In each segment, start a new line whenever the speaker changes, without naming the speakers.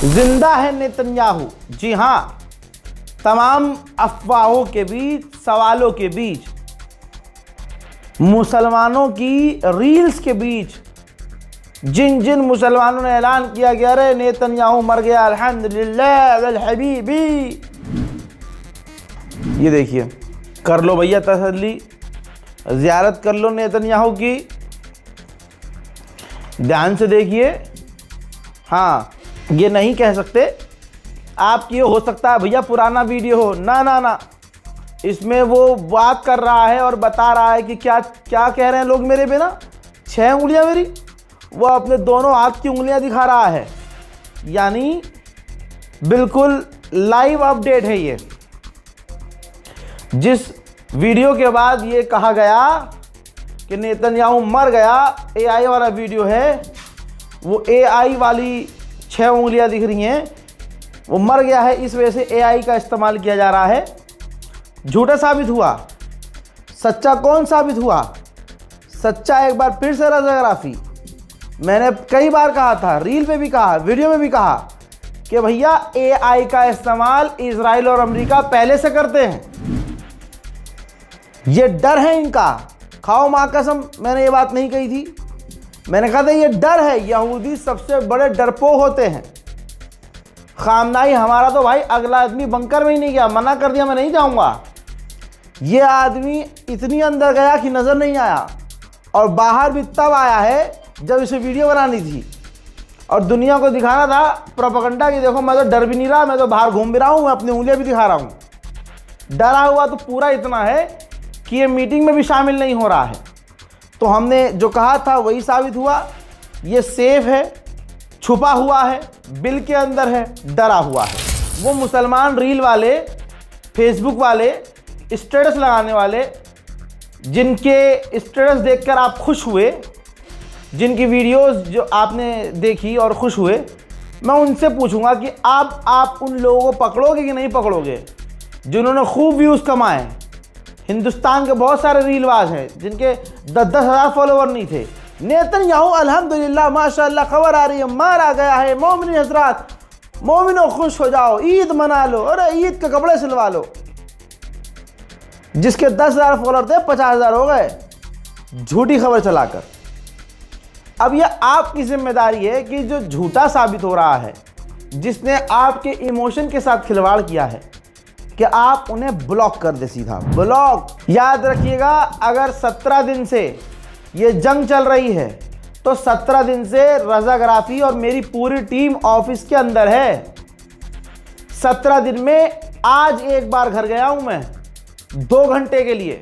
जिंदा है नेतन्याहू। जी हाँ, तमाम अफवाहों के बीच, सवालों के बीच, मुसलमानों की रील्स के बीच, जिन जिन मुसलमानों ने ऐलान किया कि अरे नेतन्याहू मर गया, अल्हम्दुलिल्लाह वल हबीबी, ये देखिए, कर लो भैया तसल्ली, ज़ियारत कर लो नेतन्याहू की, ध्यान से देखिए। हाँ, ये नहीं कह सकते आप कि हो सकता है भैया पुराना वीडियो हो, ना ना ना, इसमें वो बात कर रहा है और बता रहा है कि क्या क्या कह रहे हैं लोग मेरे पे ना, 6 उंगलियां मेरी, वो अपने दोनों हाथ की उंगलियां दिखा रहा है, यानी बिल्कुल लाइव अपडेट है ये। जिस वीडियो के बाद ये कहा गया कि नेतन्याहू मर गया, AI वाला वीडियो है, वो AI वाली 6 उंगलियां दिख रही हैं, वो मर गया है, इस वजह से AI का इस्तेमाल किया जा रहा है। झूठा साबित हुआ, सच्चा कौन साबित हुआ? सच्चा एक बार फिर से रज़ा गराफी। मैंने कई बार कहा था, रील पे भी कहा, वीडियो में भी कहा कि भैया AI का इस्तेमाल इजराइल और अमेरिका पहले से करते हैं, ये डर है इनका। खाओ माँ कसम, मैंने ये बात नहीं कही थी, मैंने कहा था ये डर है, यहूदी सबसे बड़े डरपोक होते हैं। खामनाई हमारा तो भाई अगला आदमी बंकर में ही नहीं गया, मना कर दिया मैं नहीं जाऊंगा। ये आदमी इतनी अंदर गया कि नजर नहीं आया, और बाहर भी तब आया है जब इसे वीडियो बनानी थी और दुनिया को दिखाना था प्रोपेगेंडा कि देखो मैं तो डर भी नहीं रहा, मैं तो बाहर घूम भी रहा हूँ, मैं अपनी उंगलियां भी दिखा रहा हूँ। डरा हुआ तो पूरा इतना है कि ये मीटिंग में भी शामिल नहीं हो रहा है। तो हमने जो कहा था वही साबित हुआ, ये सेफ है, छुपा हुआ है, बिल के अंदर है, डरा हुआ है। वो मुसलमान रील वाले, फेसबुक वाले, स्टेटस लगाने वाले, जिनके स्टेटस देखकर आप खुश हुए, जिनकी वीडियोस जो आपने देखी और खुश हुए, मैं उनसे पूछूंगा कि आप उन लोगों को पकड़ोगे कि नहीं पकड़ोगे जिन्होंने खूब व्यूज़ कमाए। हिंदुस्तान के बहुत सारे रीलबाज हैं जिनके 10-10 हज़ार फॉलोवर नहीं थे। नेतन्याहू अल्हम्दुलिल्लाह माशाअल्लाह खबर आ रही है, मारा गया है, मोमिन हजरात, मोमिनो खुश हो जाओ, ईद मना लो, अरे ईद के कपड़े सिलवा लो। जिसके 10,000 फॉलोवर थे 50,000 हो गए झूठी खबर चलाकर। अब यह आपकी जिम्मेदारी है कि जो झूठा साबित हो रहा है, जिसने आपके इमोशन के साथ खिलवाड़ किया है, कि आप उन्हें ब्लॉक कर दे, सीधा ब्लॉक। याद रखिएगा, अगर 17 दिन से ये जंग चल रही है तो 17 दिन से रज़ा गराफी और मेरी पूरी टीम ऑफिस के अंदर है। 17 दिन में आज एक बार घर गया हूं मैं 2 घंटे के लिए।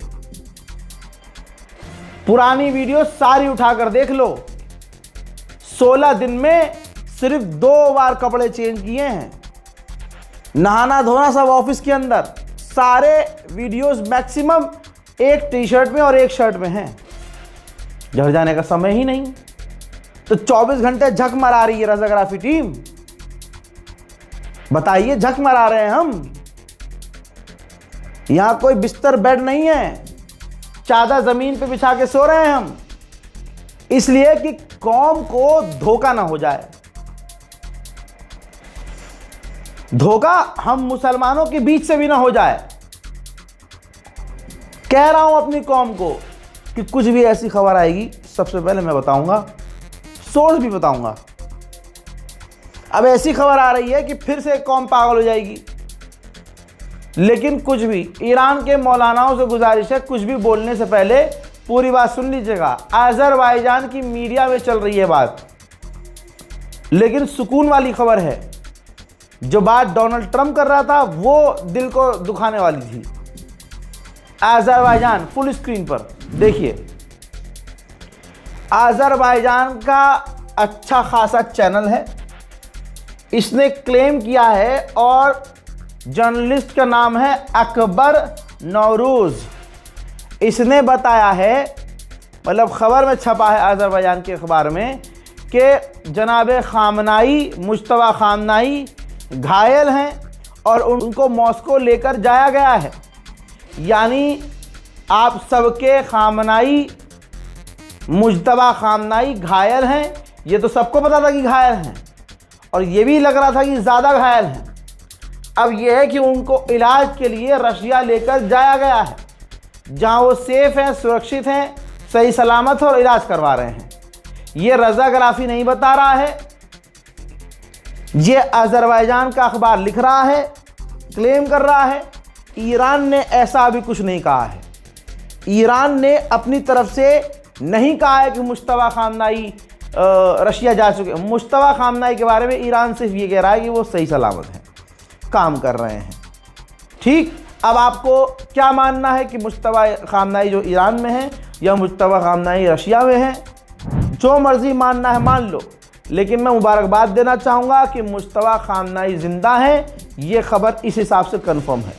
पुरानी वीडियो सारी उठाकर देख लो, 16 दिन में सिर्फ 2 बार कपड़े चेंज किए हैं, नहाना धोना सब ऑफिस के अंदर। सारे वीडियोस मैक्सिमम एक टी शर्ट में और एक शर्ट में हैं, घर जाने का समय ही नहीं। तो 24 घंटे झक मरा रही है रज़ा गराफी टीम। बताइए, झक मरा रहे हैं हम। यहां कोई बिस्तर बेड नहीं है, चादर जमीन पे बिछा के सो रहे हैं हम, इसलिए कि कौम को धोखा ना हो जाए। धोखा हम मुसलमानों के बीच से भी ना हो जाए। कह रहा हूं अपनी कौम को कि कुछ भी ऐसी खबर आएगी सबसे पहले मैं बताऊंगा, सोर्स भी बताऊंगा। अब ऐसी खबर आ रही है कि फिर से कौम पागल हो जाएगी, लेकिन कुछ भी, ईरान के मौलानाओं से गुजारिश है, कुछ भी बोलने से पहले पूरी बात सुन लीजिएगा। अजरबैजान की मीडिया में चल रही है बात, लेकिन सुकून वाली खबर है। जो बात डोनाल्ड ट्रंप कर रहा था वो दिल को दुखाने वाली थी। अजरबैजान, फुल स्क्रीन पर देखिए, अजरबैजान का अच्छा खासा चैनल है, इसने क्लेम किया है, और जर्नलिस्ट का नाम है अकबर नौरूज। इसने बताया है, मतलब खबर में छपा है अजरबैजान के अखबार में, कि जनाब खामनाई, मुश्तबा खामनाई घायल हैं और उनको मॉस्को लेकर जाया गया है। यानी आप सबके खामनाई, मुश्तबा खामनाई घायल हैं, ये तो सबको पता था कि घायल हैं, और ये भी लग रहा था कि ज़्यादा घायल हैं। अब यह है कि उनको इलाज के लिए रशिया लेकर जाया गया है, जहां वो सेफ हैं, सुरक्षित हैं, सही सलामत और इलाज करवा रहे हैं। ये रज़ा गलाफी नहीं बता रहा है, ये अज़रबैजान का अखबार लिख रहा है, क्लेम कर रहा है। ईरान ने ऐसा अभी कुछ नहीं कहा है। ईरान ने अपनी तरफ से नहीं कहा है कि मुश्तबा खामनाई रशिया जा चुके। मुश्तबा खामनाई के बारे में ईरान सिर्फ ये कह रहा है कि वो सही सलामत हैं, काम कर रहे हैं। ठीक, अब आपको क्या मानना है कि मुश्तबा खामनाई जो ईरान में है या मुश्तबा खामनाई रशिया में है? जो मर्जी मानना है मान लो, लेकिन मैं मुबारकबाद देना चाहूँगा कि मुश्तबा खामनाई ज़िंदा है। ये खबर इस हिसाब से कन्फर्म है।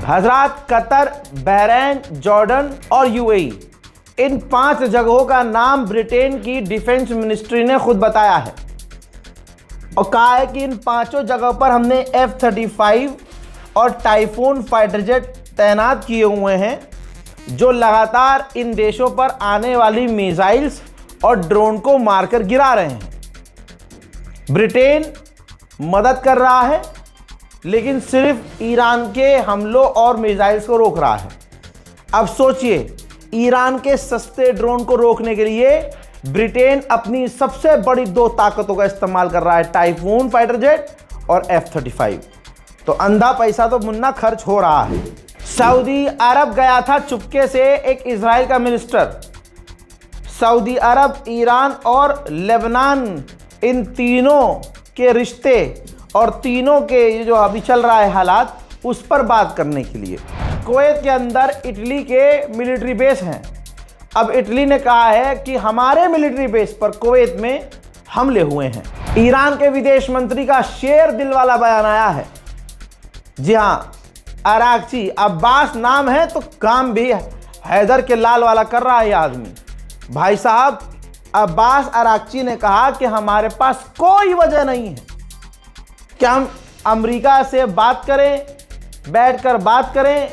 हजरात, कतर, बहरैन, जॉर्डन और यूएई, इन 5 जगहों का नाम ब्रिटेन की डिफेंस मिनिस्ट्री ने खुद बताया है और कहा है कि इन 5 जगहों पर हमने F-35 और टाइफून फाइटर जेट तैनात किए हुए हैं, जो लगातार इन देशों पर आने वाली मिसाइल्स और ड्रोन को मारकर गिरा रहे हैं। ब्रिटेन मदद कर रहा है, लेकिन सिर्फ ईरान के हमलों और मिसाइल्स को रोक रहा है। अब सोचिए, ईरान के सस्ते ड्रोन को रोकने के लिए ब्रिटेन अपनी सबसे बड़ी 2 ताकतों का इस्तेमाल कर रहा है, टाइफून फाइटर जेट और F-35। तो अंधा पैसा तो मुन्ना खर्च हो रहा है। सऊदी अरब गया था चुपके से एक इजराइल का मिनिस्टर। सऊदी अरब, ईरान और लेबनान, इन तीनों के रिश्ते और तीनों के ये जो अभी चल रहा है हालात, उस पर बात करने के लिए। कुवैत के अंदर इटली के मिलिट्री बेस हैं। अब इटली ने कहा है कि हमारे मिलिट्री बेस पर कुवैत में हमले हुए हैं। ईरान के विदेश मंत्री का शेर दिल वाला बयान आया है। जी हाँ, अरागची, अब्बास नाम है तो काम भी हैदर के लाल वाला कर रहा है ये आदमी। भाई साहब, अब्बास अरागची ने कहा कि हमारे पास कोई वजह नहीं है कि हम अमेरिका से बात करें, बैठकर बात करें,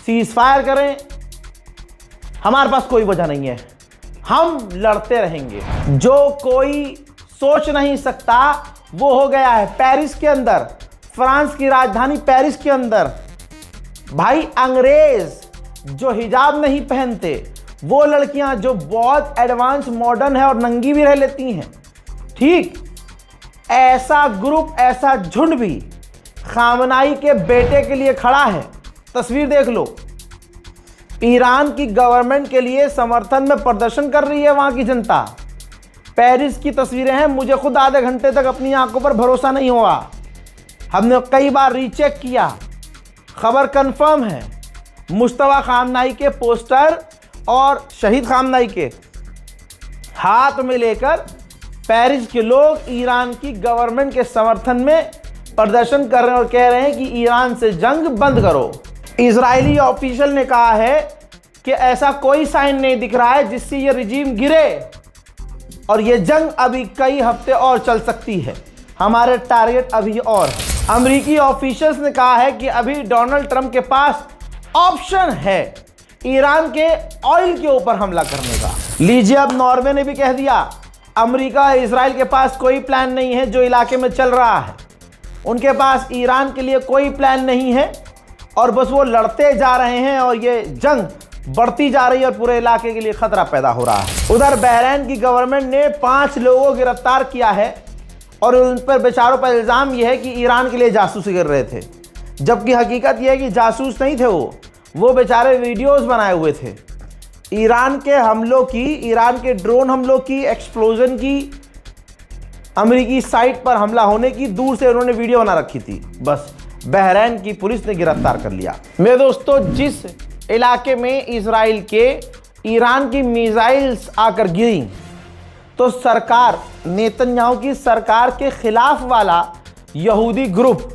सीज फायर करें। हमारे पास कोई वजह नहीं है, हम लड़ते रहेंगे। जो कोई सोच नहीं सकता वो हो गया है। पेरिस के अंदर, फ्रांस की राजधानी पेरिस के अंदर, भाई अंग्रेज जो हिजाब नहीं पहनते, वो लड़कियां जो बहुत एडवांस मॉडर्न है और नंगी भी रह लेती हैं, ठीक, ऐसा ग्रुप, ऐसा झुंड भी खामनाई के बेटे के लिए खड़ा है। तस्वीर देख लो, ईरान की गवर्नमेंट के लिए समर्थन में प्रदर्शन कर रही है वहां की जनता। पेरिस की तस्वीरें हैं, मुझे खुद आधे घंटे तक अपनी आंखों पर भरोसा नहीं हुआ। हमने कई बार रीचेक किया, खबर कंफर्म है। मुश्तबा खामनाई के पोस्टर और शहीद खामनाई के हाथ में लेकर पेरिस के लोग ईरान की गवर्नमेंट के समर्थन में प्रदर्शन कर रहे हैं और कह रहे हैं कि ईरान से जंग बंद करो। इजरायली ऑफिशियल ने कहा है कि ऐसा कोई साइन नहीं दिख रहा है जिससे ये रिजीम गिरे और ये जंग अभी कई हफ्ते और चल सकती है। हमारे टारगेट अभी और। अमेरिकी ऑफिशियल्स ने कहा है कि अभी डोनाल्ड ट्रंप के पास ऑप्शन है ईरान के ऑयल के ऊपर हमला करने का। लीजिए, अब नॉर्वे ने भी कह दिया अमेरिका, इजराइल के पास कोई प्लान नहीं है जो इलाके में चल रहा है। उनके पास ईरान के लिए कोई प्लान नहीं है और बस वो लड़ते जा रहे हैं और ये जंग बढ़ती जा रही है और पूरे इलाके के लिए खतरा पैदा हो रहा है। उधर बहरैन की गवर्नमेंट ने 5 लोगों को गिरफ्तार किया है और उन पर बेचारों पर इल्ज़ाम यह है कि ईरान के लिए जासूसी कर रहे थे, जबकि हकीकत यह है कि जासूस नहीं थे वो बेचारे वीडियोस बनाए हुए थे। ईरान के हमलों की, ईरान के ड्रोन हमलों की, एक्सप्लोजन की, अमेरिकी साइट पर हमला होने की दूर से उन्होंने वीडियो बना रखी थी। बस बहरैन की पुलिस ने गिरफ्तार कर लिया। मेरे दोस्तों, जिस इलाके में इजराइल के ईरान की मिसाइल्स आकर गिरी, तो सरकार, नेतन्याहू की सरकार के खिलाफ वाला यहूदी ग्रुप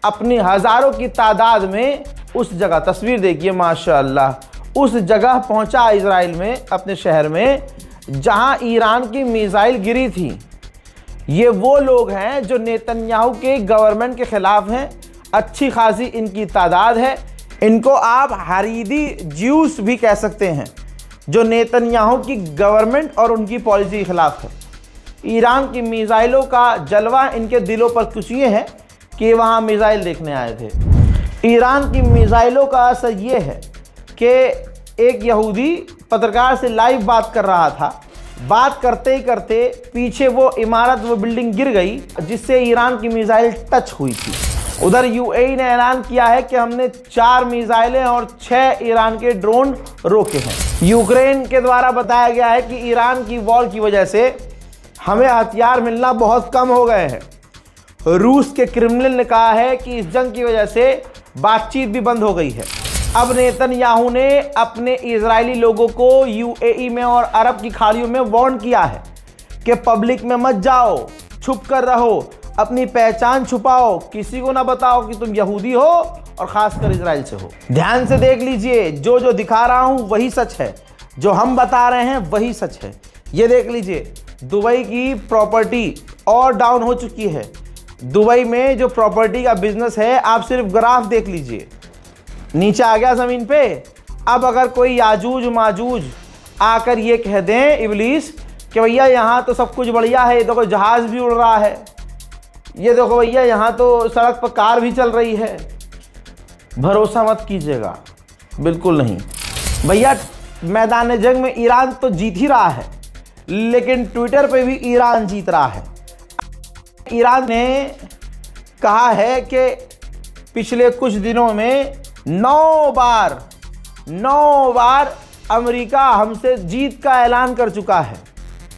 अपनी हजारों की तादाद में उस जगह, तस्वीर देखिए माशाअल्लाह, उस जगह पहुंचा इजराइल में, अपने शहर में जहां ईरान की मिसाइल गिरी थी। ये वो लोग हैं जो नेतन्याहू के गवर्नमेंट के खिलाफ हैं। अच्छी खासी इनकी तादाद है। इनको आप हरीदी ज्यूस भी कह सकते हैं, जो नेतन्याहू की गवर्नमेंट और उनकी पॉलिसी के खिलाफ है। ईरान की मिसाइलों का जलवा इनके दिलों पर कुछ ये है कि वहाँ मिसाइल देखने आए थे। ईरान की मिसाइलों का असर ये है कि एक यहूदी पत्रकार से लाइव बात कर रहा था, बात करते ही करते पीछे वो इमारत, वो बिल्डिंग गिर गई जिससे ईरान की मिसाइल टच हुई थी। उधर यूएई ने ऐलान किया है कि हमने 4 मिसाइलें और 6 ईरान के ड्रोन रोके हैं। यूक्रेन के द्वारा बताया गया है कि ईरान की वॉर की वजह से हमें हथियार मिलना बहुत कम हो गए हैं। रूस के क्रेमलिन ने कहा है कि इस जंग की वजह से बातचीत भी बंद हो गई है। अब नेतन्याहू ने अपने इजरायली लोगों को यूएई में और अरब की खाड़ियों में वार्न किया है कि पब्लिक में मत जाओ, छुप कर रहो, अपनी पहचान छुपाओ, किसी को ना बताओ कि तुम यहूदी हो और खासकर इजराइल से हो। ध्यान से देख लीजिए, जो दिखा रहा हूं वही सच है, जो हम बता रहे हैं वही सच है। ये देख लीजिए, दुबई की प्रॉपर्टी और डाउन हो चुकी है। दुबई में जो प्रॉपर्टी का बिजनेस है, आप सिर्फ ग्राफ देख लीजिए, नीचे आ गया ज़मीन पे। अब अगर कोई याजूज माजूज आकर ये कह दें, इब्लीस, कि भैया यहाँ तो सब कुछ बढ़िया है, ये देखो जहाज़ भी उड़ रहा है, ये देखो भैया यहाँ तो सड़क पर कार भी चल रही है, भरोसा मत कीजिएगा, बिल्कुल नहीं। भैया मैदान जंग में ईरान तो जीत ही रहा है, लेकिन ट्विटर पे भी ईरान जीत रहा है। ईरान ने कहा है कि पिछले कुछ दिनों में 9 बार अमेरिका हमसे जीत का ऐलान कर चुका है।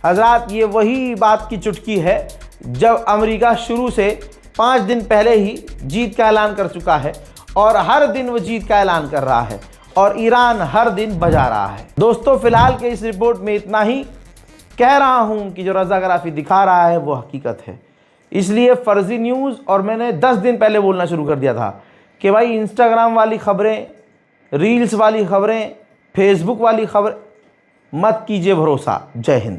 हजरात, ये वही बात की चुटकी है जब अमेरिका शुरू से 5 दिन पहले ही जीत का ऐलान कर चुका है और हर दिन वो जीत का ऐलान कर रहा है और ईरान हर दिन बजा रहा है। दोस्तों, फिलहाल के इस रिपोर्ट में इतना ही। कह रहा हूं कि जो रज़ाकाराफी दिखा रहा है वो हकीकत है, इसलिए फर्जी न्यूज़, और मैंने 10 दिन पहले बोलना शुरू कर दिया था कि भाई इंस्टाग्राम वाली खबरें, रील्स वाली खबरें, फेसबुक वाली खबरें मत कीजिए भरोसा। जय हिंद।